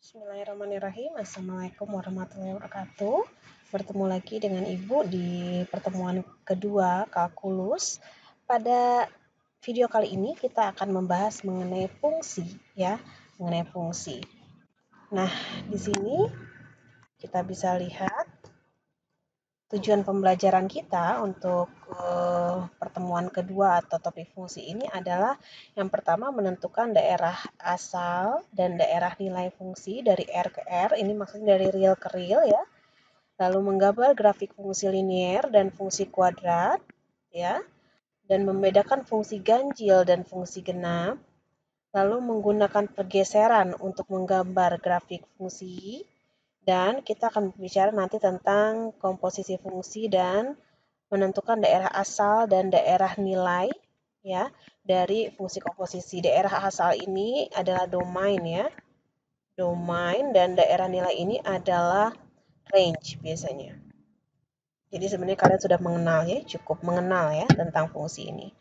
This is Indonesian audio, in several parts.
Bismillahirrahmanirrahim. Assalamualaikum warahmatullahi wabarakatuh. Bertemu lagi dengan Ibu di pertemuan kedua kalkulus. Pada video kali ini kita akan membahas mengenai fungsi, ya, mengenai fungsi. Nah, di sini kita bisa lihat tujuan pembelajaran kita untuk pertemuan kedua atau topik fungsi ini adalah yang pertama menentukan daerah asal dan daerah nilai fungsi dari R ke R, ini maksudnya dari real ke real ya. Lalu menggambar grafik fungsi linier dan fungsi kuadrat ya, dan membedakan fungsi ganjil dan fungsi genap. Lalu menggunakan pergeseran untuk menggambar grafik fungsi. Dan kita akan berbicara nanti tentang komposisi fungsi dan menentukan daerah asal dan daerah nilai ya dari fungsi komposisi. Daerah asal ini adalah domain ya. Domain dan daerah nilai ini adalah range biasanya. Jadi sebenarnya kalian sudah mengenal ya, cukup mengenal ya tentang fungsi ini.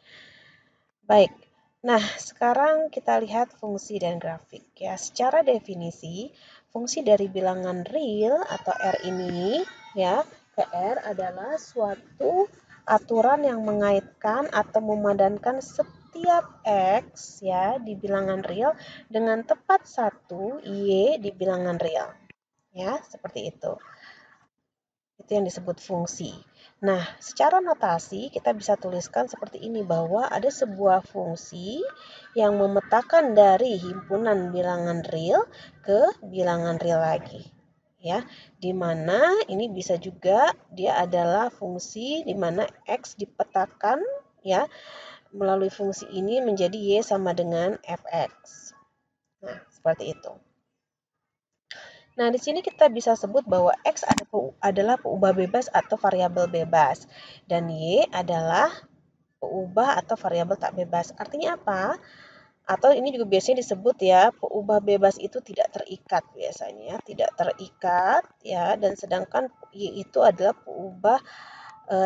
Baik. Nah, sekarang kita lihat fungsi dan grafik ya. Secara definisi, fungsi dari bilangan real atau R ini ya, ke R adalah suatu aturan yang mengaitkan atau memadankan setiap X ya di bilangan real dengan tepat satu Y di bilangan real. Ya, seperti itu. Itu yang disebut fungsi. Nah, secara notasi kita bisa tuliskan seperti ini bahwa ada sebuah fungsi yang memetakan dari himpunan bilangan real ke bilangan real lagi. Ya, di mana ini bisa juga dia adalah fungsi di mana X dipetakan ya melalui fungsi ini menjadi Y sama dengan fx. Nah, seperti itu. Nah, di sini kita bisa sebut bahwa X adalah peubah bebas atau variabel bebas. Dan Y adalah peubah atau variabel tak bebas. Artinya apa? Atau ini juga biasanya disebut ya, peubah bebas itu tidak terikat biasanya. Tidak terikat ya, dan sedangkan Y itu adalah peubah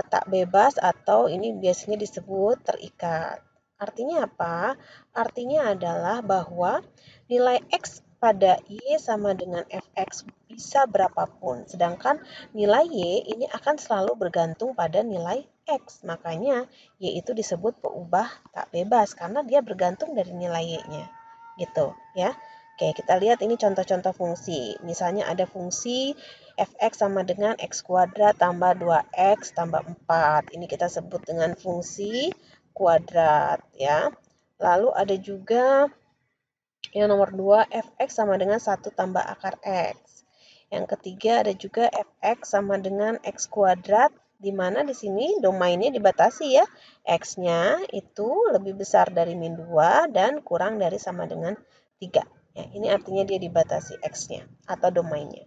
tak bebas atau ini biasanya disebut terikat. Artinya apa? Artinya adalah bahwa nilai X pada Y sama dengan fx bisa berapapun. Sedangkan nilai Y ini akan selalu bergantung pada nilai X. Makanya Y itu disebut peubah tak bebas karena dia bergantung dari nilai Y-nya. Gitu ya. Oke, kita lihat ini contoh-contoh fungsi. Misalnya ada fungsi fx sama dengan x kuadrat tambah 2x tambah 4. Ini kita sebut dengan fungsi kuadrat ya. Lalu ada juga yang nomor 2 fx sama dengan 1 tambah akar x. Yang ketiga ada juga fx sama dengan x kuadrat di mana di sini domainnya dibatasi ya. X-nya itu lebih besar dari min 2 dan kurang dari sama dengan 3. Ya, ini artinya dia dibatasi X-nya atau domainnya.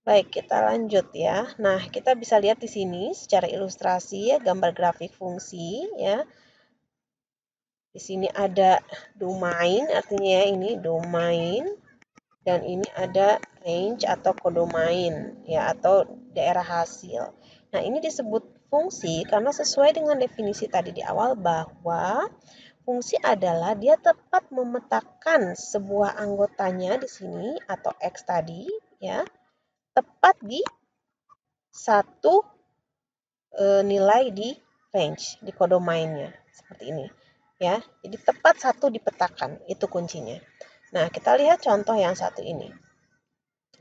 Baik, kita lanjut ya. Nah, kita bisa lihat di sini secara ilustrasi ya, gambar grafik fungsi ya. Di sini ada domain, artinya ini domain. Dan ini ada range atau kodomain ya atau daerah hasil. Nah, ini disebut fungsi karena sesuai dengan definisi tadi di awal bahwa fungsi adalah dia tepat memetakan sebuah anggotanya di sini atau X tadi ya, tepat di satu nilai di range, di kodomainnya seperti ini ya. Jadi tepat satu dipetakan, itu kuncinya. Nah, kita lihat contoh yang satu ini.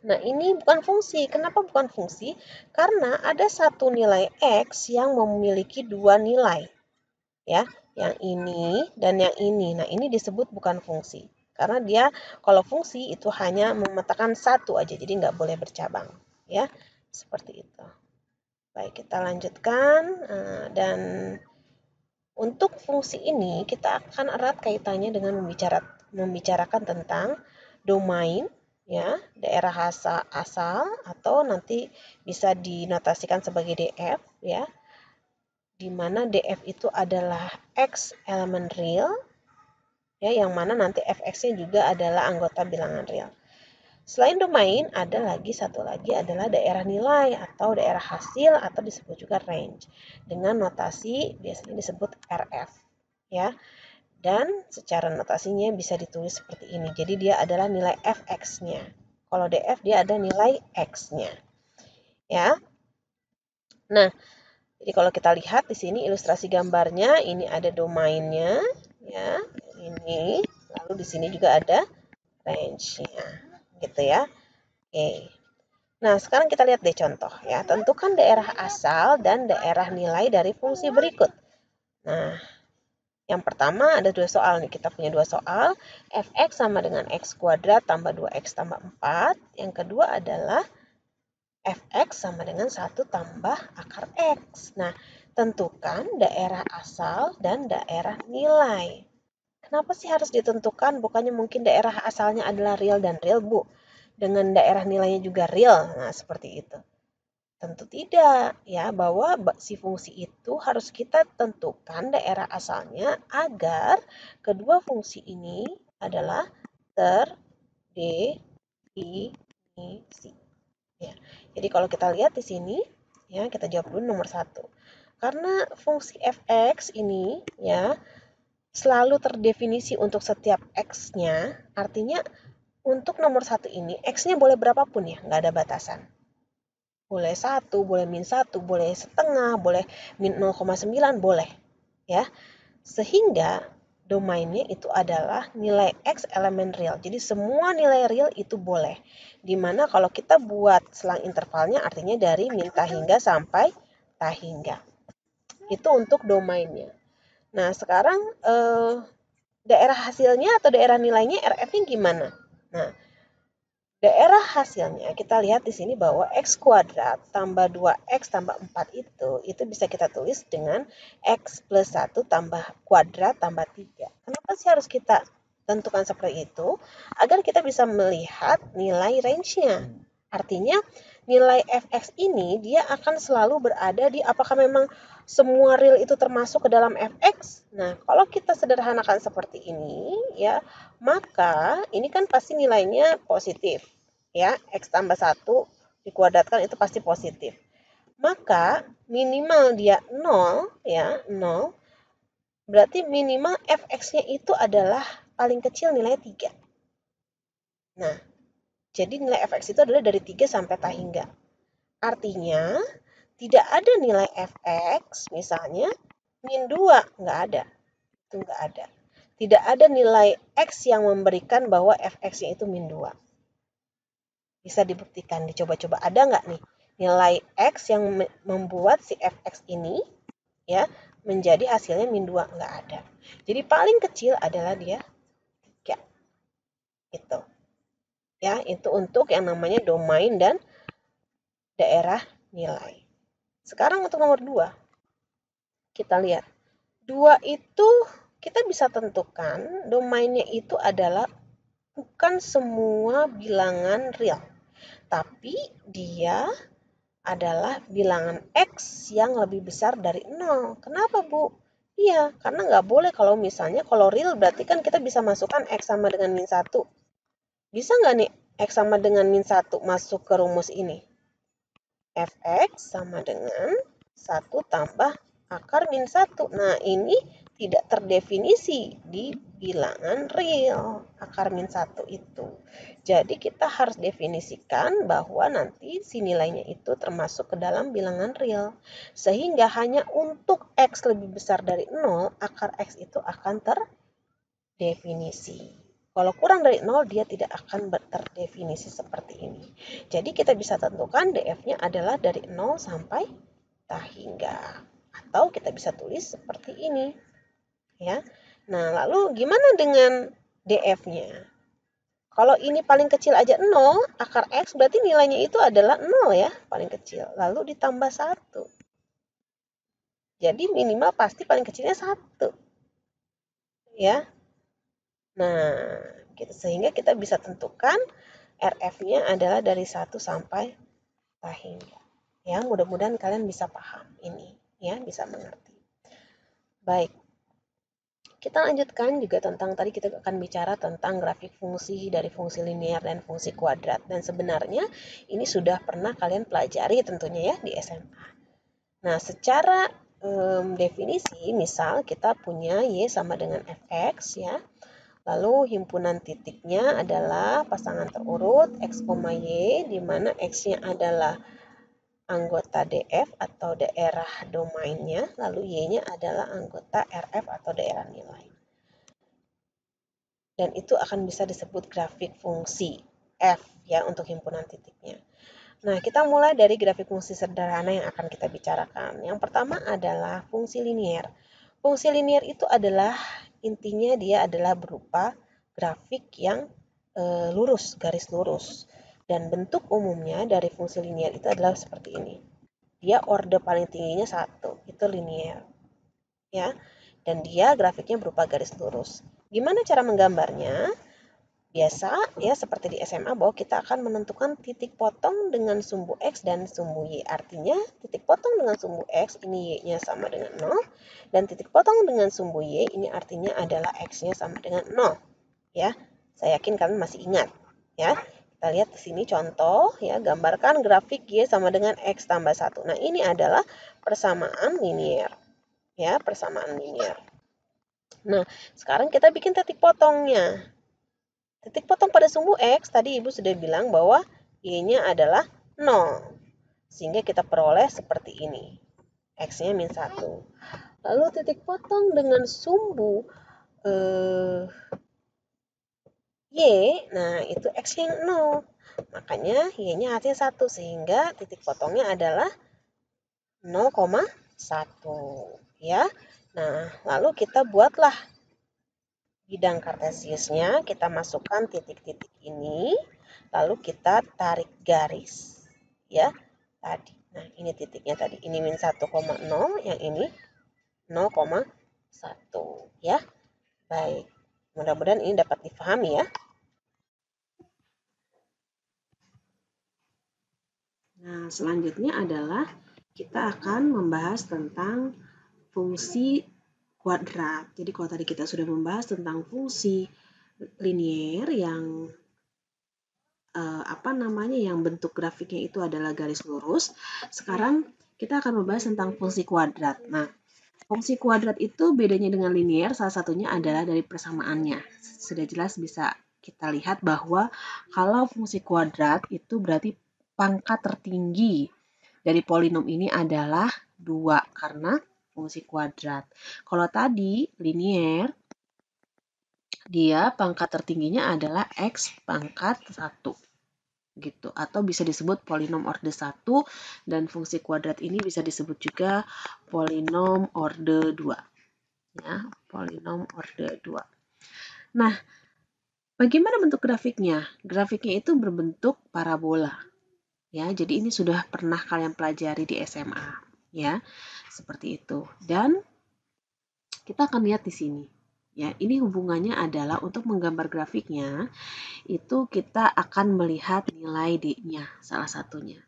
Nah, ini bukan fungsi. Kenapa bukan fungsi? Karena ada satu nilai X yang memiliki dua nilai ya, yang ini dan yang ini. Nah, ini disebut bukan fungsi. Karena dia kalau fungsi itu hanya memetakan satu aja, jadi nggak boleh bercabang. Ya, seperti itu. Baik, kita lanjutkan. Dan untuk fungsi ini, kita akan erat kaitannya dengan membicarakan tentang domain, ya, daerah asal atau nanti bisa dinotasikan sebagai DF, ya, di mana DF itu adalah X elemen real, ya, yang mana nanti fx-nya juga adalah anggota bilangan real. Selain domain, ada lagi satu lagi adalah daerah nilai atau daerah hasil atau disebut juga range dengan notasi biasanya disebut RF, ya. Dan secara notasinya bisa ditulis seperti ini. Jadi dia adalah nilai fx-nya. Kalau df dia ada nilai x-nya. Ya. Nah, jadi kalau kita lihat di sini ilustrasi gambarnya, ini ada domainnya, ya. Ini, lalu di sini juga ada range-nya. Gitu ya. Oke. Nah, sekarang kita lihat deh contoh ya. Tentukan daerah asal dan daerah nilai dari fungsi berikut. Nah, yang pertama ada dua soal nih. Kita punya dua soal. Fx sama dengan x kuadrat tambah 2x tambah 4. Yang kedua adalah fx sama dengan 1 tambah akar x. Nah, tentukan daerah asal dan daerah nilai. Kenapa sih harus ditentukan? Bukannya mungkin daerah asalnya adalah real dan real, Bu? Dengan daerah nilainya juga real. Nah, seperti itu. Tentu tidak, ya, bahwa si fungsi itu harus kita tentukan daerah asalnya agar kedua fungsi ini adalah terdefinisi. Ya. Jadi kalau kita lihat di sini, ya, kita jawab dulu nomor 1. Karena fungsi fx ini, ya, selalu terdefinisi untuk setiap x-nya, artinya untuk nomor 1 ini, x-nya boleh berapapun ya, nggak ada batasan. Boleh 1, boleh min 1, boleh setengah, boleh min 0,9, boleh. Ya. Sehingga domainnya itu adalah nilai X elemen real. Jadi semua nilai real itu boleh. Dimana kalau kita buat selang intervalnya artinya dari min hingga sampai hingga. Itu untuk domainnya. Nah, sekarang daerah hasilnya atau daerah nilainya RF-nya gimana? Nah, daerah hasilnya kita lihat di sini bahwa x kuadrat tambah 2x tambah 4 itu bisa kita tulis dengan x plus 1 tambah kuadrat tambah 3. Kenapa sih harus kita tentukan seperti itu? Agar kita bisa melihat nilai range-nya. Artinya nilai fx ini dia akan selalu berada di apakah memang semua real itu termasuk ke dalam fx. Nah, kalau kita sederhanakan seperti ini ya, maka ini kan pasti nilainya positif. Ya, x tambah 1 dikuadratkan itu pasti positif. Maka minimal dia 0 ya, 0. Berarti minimal fx-nya itu adalah paling kecil nilai 3. Nah, jadi nilai fx itu adalah dari 3 sampai hingga. Artinya, tidak ada nilai fx, misalnya, min 2, nggak ada. Itu nggak ada. Tidak ada nilai x yang memberikan bahwa fx-nya itu min 2. Bisa dibuktikan, dicoba-coba. Ada nggak nih nilai x yang membuat si fx ini ya menjadi hasilnya min 2? Nggak ada. Jadi paling kecil adalah dia 3. Gitu. Ya, itu untuk yang namanya domain dan daerah nilai. Sekarang untuk nomor 2. Kita lihat. 2 itu kita bisa tentukan domainnya itu adalah bukan semua bilangan real. Tapi dia adalah bilangan X yang lebih besar dari 0. Kenapa, Bu? Iya, karena nggak boleh kalau misalnya kalau real berarti kan kita bisa masukkan X sama dengan min 1. Bisa nggak nih X sama dengan min 1 masuk ke rumus ini? Fx sama dengan 1 tambah akar min 1. Nah, ini tidak terdefinisi di bilangan real, akar min 1 itu. Jadi, kita harus definisikan bahwa nanti si nilainya itu termasuk ke dalam bilangan real. Sehingga hanya untuk X lebih besar dari 0, akar X itu akan terdefinisi. Kalau kurang dari 0, dia tidak akan terdefinisi seperti ini. Jadi kita bisa tentukan DF-nya adalah dari 0 sampai hingga. Atau kita bisa tulis seperti ini. Ya. Nah, lalu gimana dengan DF-nya? Kalau ini paling kecil aja 0, akar X berarti nilainya itu adalah 0 ya, paling kecil. Lalu ditambah 1. Jadi minimal pasti paling kecilnya 1. Ya. Nah, gitu. Sehingga kita bisa tentukan RF-nya adalah dari 1 sampai hingga. Ya, mudah-mudahan kalian bisa paham ini, ya, bisa mengerti. Baik. Kita lanjutkan juga tentang tadi kita akan bicara tentang grafik fungsi dari fungsi linear dan fungsi kuadrat. Dan sebenarnya ini sudah pernah kalian pelajari tentunya ya di SMA. Nah, secara definisi, misal kita punya Y sama dengan Fx ya. Lalu himpunan titiknya adalah pasangan terurut X, Y, di mana X-nya adalah anggota DF atau daerah domainnya, lalu Y-nya adalah anggota RF atau daerah nilai. Dan itu akan bisa disebut grafik fungsi F ya untuk himpunan titiknya. Nah, kita mulai dari grafik fungsi sederhana yang akan kita bicarakan. Yang pertama adalah fungsi linier. Fungsi linier itu adalah intinya dia adalah berupa grafik yang lurus, garis lurus. Dan bentuk umumnya dari fungsi linier itu adalah seperti ini. Dia orde paling tingginya 1, itu linier. Ya. Dan dia grafiknya berupa garis lurus. Gimana cara menggambarnya? Biasa ya seperti di SMA bahwa kita akan menentukan titik potong dengan sumbu X dan sumbu Y. Artinya titik potong dengan sumbu X ini Y-nya sama dengan 0 dan titik potong dengan sumbu Y ini artinya adalah X-nya sama dengan 0. Ya, saya yakin kalian masih ingat. Ya, kita lihat di sini contoh ya, gambarkan grafik Y sama dengan X tambah 1. Nah, ini adalah persamaan linier. Ya, persamaan linier. Nah, sekarang kita bikin titik potongnya. Titik potong pada sumbu X, tadi Ibu sudah bilang bahwa Y-nya adalah 0. Sehingga kita peroleh seperti ini. X-nya min 1. Lalu titik potong dengan sumbu Y, nah itu X yang 0. Makanya Y-nya artinya 1. Sehingga titik potongnya adalah 0,1. Ya. Nah, lalu kita buatlah bidang kartesiusnya, kita masukkan titik-titik ini, lalu kita tarik garis, ya, tadi. Nah, ini titiknya tadi. Ini min 1,0, yang ini 0,1, ya. Baik, mudah-mudahan ini dapat dipahami ya. Nah, selanjutnya adalah kita akan membahas tentang fungsi kuadrat. Jadi kalau tadi kita sudah membahas tentang fungsi linier yang yang bentuk grafiknya itu adalah garis lurus. Sekarang kita akan membahas tentang fungsi kuadrat. Nah, fungsi kuadrat itu bedanya dengan linier salah satunya adalah dari persamaannya. Sudah jelas bisa kita lihat bahwa kalau fungsi kuadrat itu berarti pangkat tertinggi dari polinom ini adalah 2 karena fungsi kuadrat. Kalau tadi linier, dia pangkat tertingginya adalah X pangkat 1. Gitu, atau bisa disebut polinom orde 1 dan fungsi kuadrat ini bisa disebut juga polinom orde 2. Ya, polinom orde 2. Nah, bagaimana bentuk grafiknya? Grafiknya itu berbentuk parabola. Ya, jadi ini sudah pernah kalian pelajari di SMA, ya. Seperti itu. Dan kita akan lihat di sini. Ya, ini hubungannya adalah untuk menggambar grafiknya itu kita akan melihat nilai D-nya salah satunya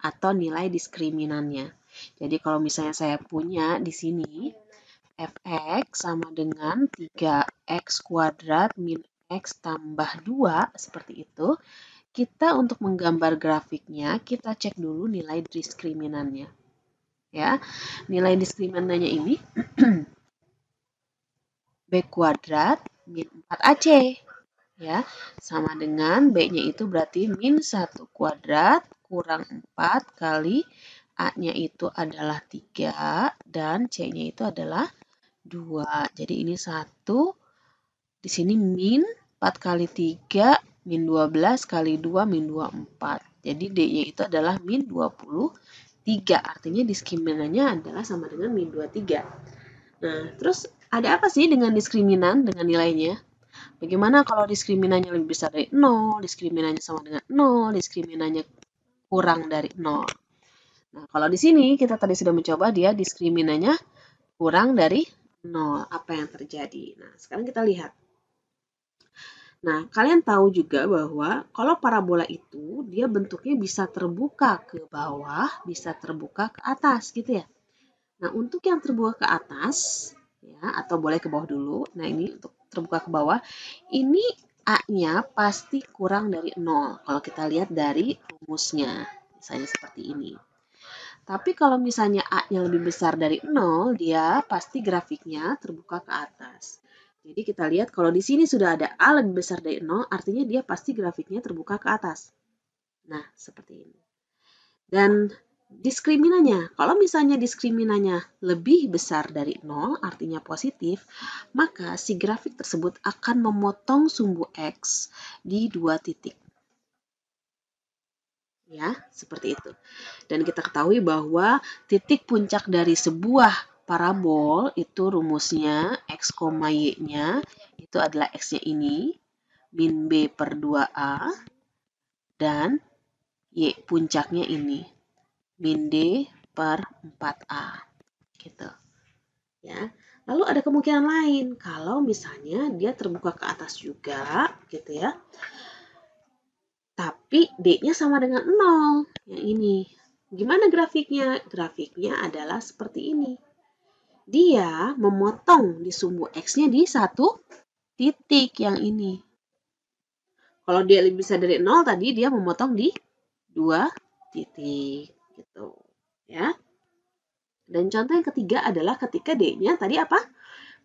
atau nilai diskriminannya. Jadi kalau misalnya saya punya di sini fx sama dengan 3x kuadrat min x tambah 2 seperti itu, kita untuk menggambar grafiknya kita cek dulu nilai diskriminannya. Ya, nilai diskriminannya ini b kuadrat min 4ac. Ya, sama dengan B-nya itu berarti min 1 kuadrat kurang 4 kali A-nya itu adalah 3 dan C-nya itu adalah 2. Jadi ini 1, di sini min 4 kali 3, min 12 kali 2, min 24. Jadi D-nya itu adalah min 23. Artinya diskriminannya adalah sama dengan min 23. Nah, terus ada apa sih dengan diskriminan dengan nilainya? Bagaimana kalau diskriminannya lebih besar dari 0, diskriminannya sama dengan 0, diskriminannya kurang dari 0. Nah, kalau di sini kita tadi sudah mencoba dia diskriminannya kurang dari 0. Apa yang terjadi? Nah, sekarang kita lihat. Nah, kalian tahu juga bahwa kalau parabola itu dia bentuknya bisa terbuka ke bawah, bisa terbuka ke atas gitu ya. Nah, untuk yang terbuka ke atas ya atau boleh ke bawah dulu. Nah, ini untuk terbuka ke bawah. Ini A-nya pasti kurang dari 0 kalau kita lihat dari rumusnya. Misalnya seperti ini. Tapi kalau misalnya A-nya lebih besar dari 0, dia pasti grafiknya terbuka ke atas. Jadi kita lihat kalau di sini sudah ada A lebih besar dari 0, artinya dia pasti grafiknya terbuka ke atas. Nah, seperti ini. Dan diskriminannya, kalau misalnya diskriminannya lebih besar dari 0, artinya positif, maka si grafik tersebut akan memotong sumbu X di 2 titik. Ya, seperti itu. Dan kita ketahui bahwa titik puncak dari sebuah parabol itu rumusnya X, Y-nya itu adalah X-nya ini, min B per 2A, dan Y puncaknya ini, min D per 4A. Gitu. Ya. Lalu ada kemungkinan lain, kalau misalnya dia terbuka ke atas juga, gitu ya. Tapi D-nya sama dengan 0, yang ini. Gimana grafiknya? Grafiknya adalah seperti ini. Dia memotong di sumbu X-nya di 1 titik yang ini. Kalau dia lebih besar dari 0, tadi dia memotong di 2 titik. Gitu. Ya. Dan contoh yang ketiga adalah ketika D-nya tadi apa?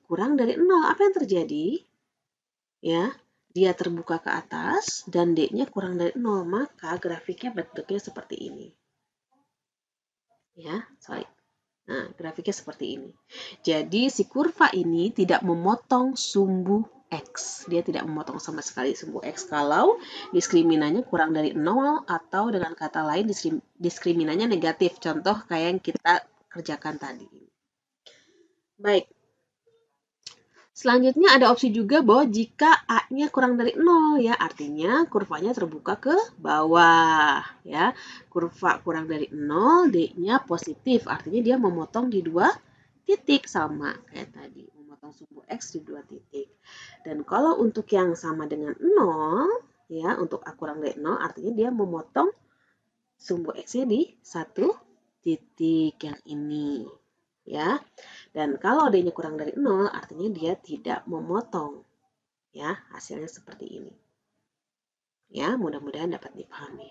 Kurang dari 0. Apa yang terjadi? Ya, dia terbuka ke atas dan D-nya kurang dari 0, maka grafiknya bentuknya seperti ini. Ya, sorry. Nah, grafiknya seperti ini. Jadi, si kurva ini tidak memotong sumbu X. Dia tidak memotong sama sekali sumbu X kalau diskriminannya kurang dari 0 atau dengan kata lain diskriminannya negatif. Contoh kayak yang kita kerjakan tadi. Baik. Selanjutnya ada opsi juga bahwa jika A-nya kurang dari 0 ya, artinya kurvanya terbuka ke bawah ya. Kurva kurang dari 0, D-nya positif, artinya dia memotong di 2 titik sama kayak tadi, memotong sumbu X di 2 titik. Dan kalau untuk yang sama dengan 0 ya, untuk A kurang dari 0 artinya dia memotong sumbu X-nya di 1 titik yang ini ya. Dan kalau D-nya kurang dari 0, artinya dia tidak memotong. Ya, hasilnya seperti ini. Ya, mudah-mudahan dapat dipahami.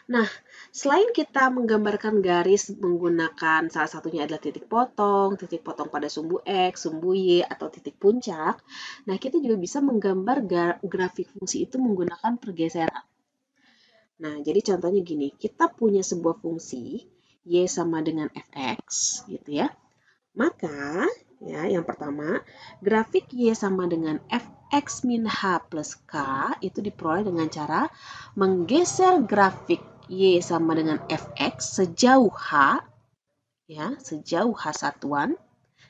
Nah, selain kita menggambarkan garis menggunakan salah satunya adalah titik potong pada sumbu X, sumbu Y, atau titik puncak, nah kita juga bisa menggambar grafik fungsi itu menggunakan pergeseran. Nah, jadi contohnya gini, kita punya sebuah fungsi Y sama dengan Fx, gitu ya. Maka, ya, yang pertama, grafik Y sama dengan Fx min H plus K itu diperoleh dengan cara menggeser grafik Y sama dengan Fx sejauh H, ya, sejauh H satuan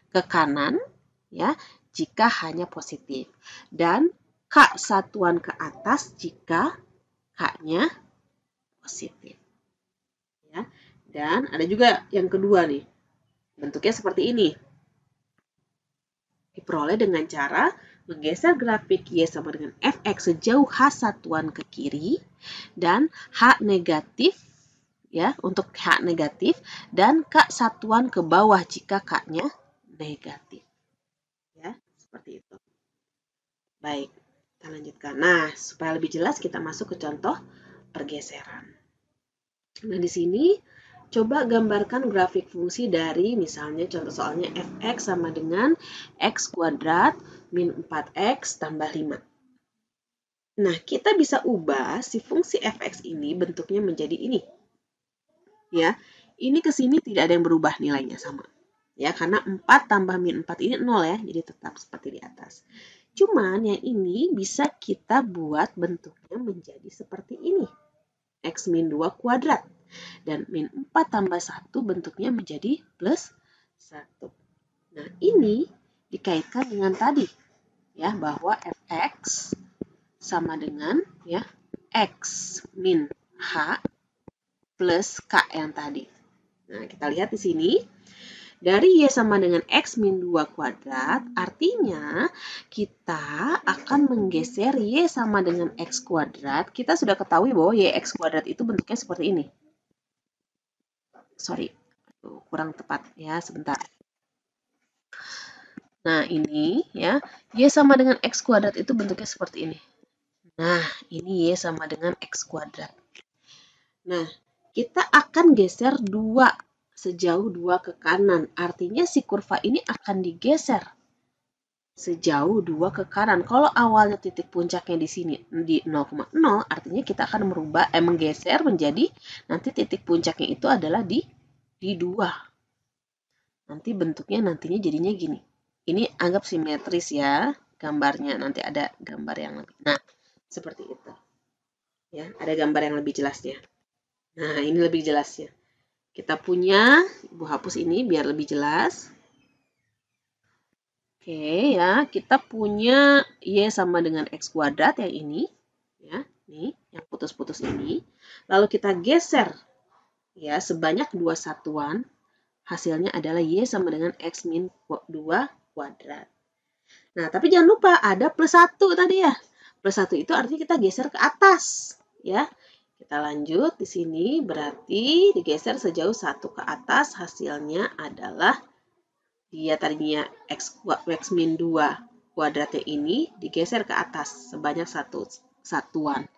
ke kanan, ya, jika hanya positif. Dan K satuan ke atas jika K-nya positif. Ya. Dan ada juga yang kedua nih, bentuknya seperti ini. Diperoleh dengan cara menggeser grafik Y sama dengan Fx sejauh H satuan ke kiri dan H negatif ya untuk H negatif dan K satuan ke bawah jika K-nya negatif. Ya, seperti itu. Baik, kita lanjutkan. Nah, supaya lebih jelas kita masuk ke contoh pergeseran. Nah, di sini coba gambarkan grafik fungsi dari misalnya contoh soalnya Fx sama dengan X kuadrat min 4X tambah 5. Nah, kita bisa ubah si fungsi Fx ini bentuknya menjadi ini. Ya, ini ke sini tidak ada yang berubah nilainya sama. Ya, karena 4 tambah min 4 ini 0 ya, jadi tetap seperti di atas. Cuman yang ini bisa kita buat bentuknya menjadi seperti ini. X min 2 kuadrat. Dan min 4 tambah 1 bentuknya menjadi plus 1. Nah, ini dikaitkan dengan tadi. Ya, bahwa Fx sama dengan ya X min H plus K yang tadi. Nah, kita lihat di sini. Dari Y sama dengan X min 2 kuadrat, artinya kita akan menggeser Y sama dengan X kuadrat. Kita sudah ketahui bahwa YX kuadrat itu bentuknya seperti ini. Sorry, kurang tepat ya, sebentar. Nah, ini ya, Y sama dengan X kuadrat itu bentuknya seperti ini. Nah, ini Y sama dengan X kuadrat. Nah, kita akan geser 2 sejauh 2 ke kanan. Artinya si kurva ini akan digeser sejauh 2 ke kanan. Kalau awalnya titik puncaknya di sini di 0,0, artinya kita akan menggeser menjadi nanti titik puncaknya itu adalah di 2. Nanti bentuknya nantinya jadinya gini. Ini anggap simetris ya gambarnya. Nanti ada gambar yang lebih. Nah, seperti itu. Ya, ada gambar yang lebih jelasnya. Nah, ini lebih jelasnya. Kita punya, Ibu hapus ini biar lebih jelas. Oke ya, kita punya Y sama dengan X kuadrat yang ini. Ya, nih, yang putus-putus ini. Lalu kita geser ya sebanyak 2 satuan. Hasilnya adalah Y sama dengan X min 2 kuadrat. Nah, tapi jangan lupa ada plus 1 tadi ya. Plus 1 itu artinya kita geser ke atas. Ya, kita lanjut di sini berarti digeser sejauh 1 ke atas. Hasilnya adalah dia tadinya X min 2 kuadratnya ini digeser ke atas sebanyak 1 satuan.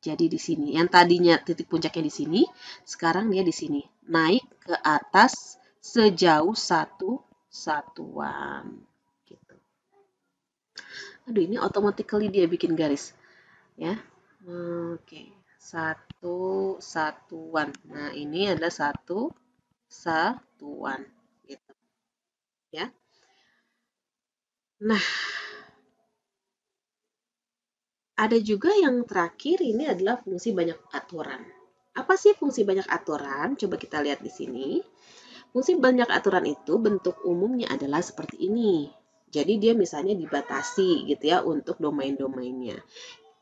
Jadi di sini, yang tadinya titik puncaknya di sini, sekarang dia di sini. Naik ke atas sejauh 1 satuan. Gitu. Aduh, ini automatically dia bikin garis. Ya. Oke. 1 satuan. Nah, ini ada 1 satuan. Gitu. Ya. Nah, ada juga yang terakhir ini adalah fungsi banyak aturan. Apa sih fungsi banyak aturan? Coba kita lihat di sini. Fungsi banyak aturan itu bentuk umumnya adalah seperti ini. Jadi dia misalnya dibatasi gitu ya untuk domain-domainnya.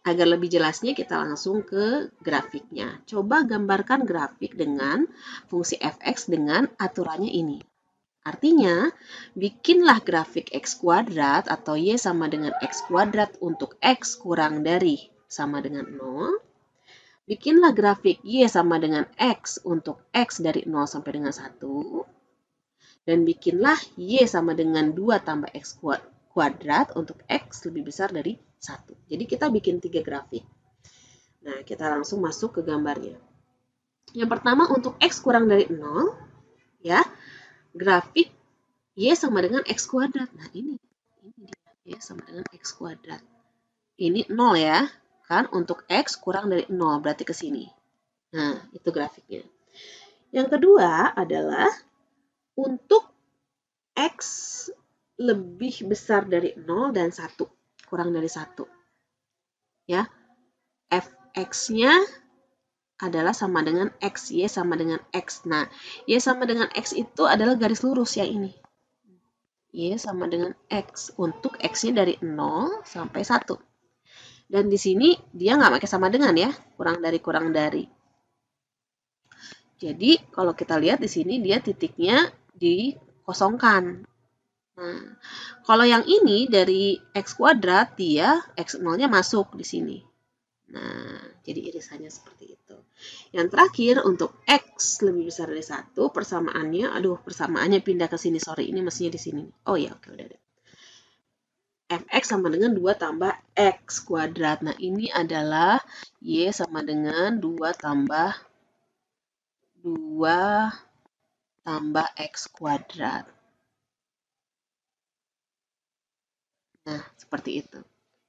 Agar lebih jelasnya kita langsung ke grafiknya. Coba gambarkan grafik dengan fungsi fx dengan aturannya ini. Artinya, bikinlah grafik X kuadrat atau Y sama dengan X kuadrat untuk X kurang dari sama dengan 0. Bikinlah grafik Y sama dengan X untuk X dari 0 sampai dengan 1. Dan bikinlah Y sama dengan 2 tambah X kuadrat untuk X lebih besar dari 1. Jadi kita bikin 3 grafik. Nah, kita langsung masuk ke gambarnya. Yang pertama untuk X kurang dari 0, ya, grafik Y sama dengan X kuadrat. Nah, ini dia. Y sama dengan X kuadrat. Ini 0 ya. Kan untuk X kurang dari 0. Berarti ke sini. Nah, itu grafiknya. Yang kedua adalah untuk X lebih besar dari 0 dan 1. Kurang dari 1. Ya. Fx-nya adalah sama dengan X. Y sama dengan X. Nah, Y sama dengan X itu adalah garis lurus yang ini. Y sama dengan X. Untuk X-nya dari 0 sampai 1. Dan di sini dia nggak pakai sama dengan ya. Kurang dari. Jadi kalau kita lihat di sini dia titiknya dikosongkan. Nah, kalau yang ini dari X kuadrat dia X0-nya masuk di sini. Nah, jadi irisannya seperti itu. Yang terakhir untuk X lebih besar dari 1, persamaannya pindah ke sini. Sorry, ini mestinya di sini. Oh ya, oke, udah ada. Fx sama dengan 2 tambah X kuadrat. Nah, ini adalah Y sama dengan 2 tambah X kuadrat. Nah, seperti itu.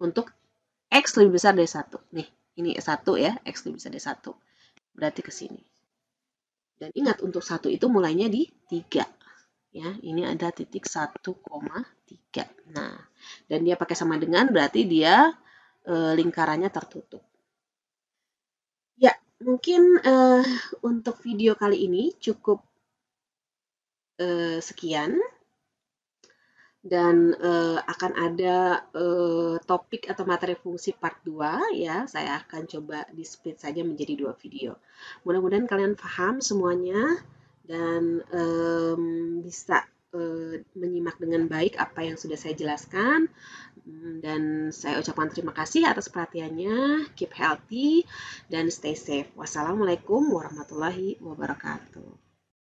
Untuk X lebih besar dari 1. Nih, ini 1 ya. X lebih besar dari 1. Berarti ke sini. Dan ingat, untuk 1 itu mulainya di 3. Ya, ini ada titik 1,3. Nah, dan dia pakai sama dengan berarti dia lingkarannya tertutup. Ya, mungkin untuk video kali ini cukup sekian. Dan akan ada topik atau materi fungsi part 2 ya. Saya akan coba di split saja menjadi 2 video. Mudah-mudahan kalian paham semuanya dan bisa menyimak dengan baik apa yang sudah saya jelaskan. Dan saya ucapkan terima kasih atas perhatiannya. Keep healthy dan stay safe. Wassalamualaikum warahmatullahi wabarakatuh.